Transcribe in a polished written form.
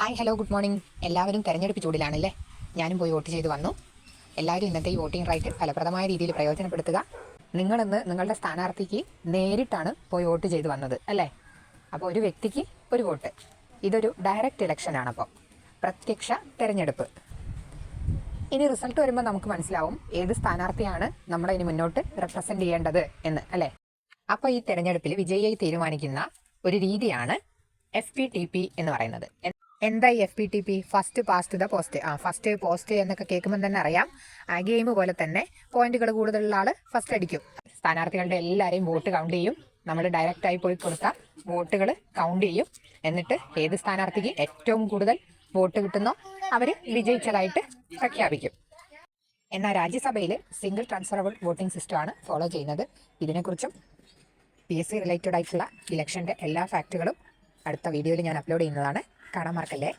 Hi hello good morning. എല്ലാവരും തെരഞ്ഞെടുപ്പ് ചൂടിലാണല്ലേ? ഞാനും പോയി വോട്ട് ചെയ്ത് വന്നു. എല്ലാവരും ഇന്നത്തെ ഈ വോട്ടിംഗ് റൈറ്റ് ഫലപ്രദമായ രീതിയിൽ പ്രയോജനപ്പെടുത്തുക. നിങ്ങളിന്ന് നിങ്ങളുടെ സ്ഥാനാർത്ഥിക്ക് നേരിട്ടാണ് പോയി വോട്ട് ചെയ്ത് വന്നത് അല്ലേ? അപ്പോൾ ഒരു വ്യക്തിക്ക് ഒരു വോട്ട്. ഇതൊരു ഡയറക്റ്റ് ഇലക്ഷനാണ്. അപ്പോൾ പ്രത്യക്ഷ തെരഞ്ഞെടുപ്പ്. ഇനി റിസൾട്ട് വരുമ്പോൾ നമുക്ക് മനസ്സിലാവും ഏത് സ്ഥാനാർത്ഥിയാണ് നമ്മളെ ഇനി മുന്നോട്ട് റെപ്രസെന്റ് ചെയ്യേണ്ടത് എന്ന് അല്ലേ? അപ്പോൾ ഈ തെരഞ്ഞെടുപ്പിൽ വിജയിയായി തീരുമാനിക്കുന്ന ഒരു രീതിയാണ് FPTP എന്ന് പറയുന്നത്. എന്താ ഈ FPTP? First past the post. First post എന്നൊക്കെ കേൾക്കുമ്പോൾ തന്നെ അറിയാം, ഗെയിം പോലെ തന്നെ പോയിന്റുകൾ കൂടുതലുള്ള ആള് ഫസ്റ്റ് അടിക്കും. സ്ഥാനാർത്ഥികളുടെ എല്ലാവരെയും വോട്ട് കൗണ്ട് ചെയ്യും. നമ്മൾ ഡയറക്റ്റായി പോയി കൊടുത്ത വോട്ടുകൾ കൗണ്ട് ചെയ്യും. എന്നിട്ട് ഏത് സ്ഥാനാർത്ഥിക്ക് ഏറ്റവും കൂടുതൽ വോട്ട് കിട്ടുന്നോ അവർ വിജയിച്ചതായിട്ട് പ്രഖ്യാപിക്കും. എന്നാൽ രാജ്യസഭയിൽ സിംഗിൾ ട്രാൻസ്ഫറബിൾ വോട്ടിംഗ് സിസ്റ്റമാണ് ഫോളോ ചെയ്യുന്നത്. ഇതിനെക്കുറിച്ചും PSC റിലേറ്റഡ് ആയിട്ടുള്ള ഇലക്ഷൻ്റെ എല്ലാ ഫാക്റ്റുകളും അടുത്ത വീഡിയോയിൽ ഞാൻ അപ്ലോഡ് ചെയ്യുന്നതാണ്. കാണാൻ മറക്കല്ലേ.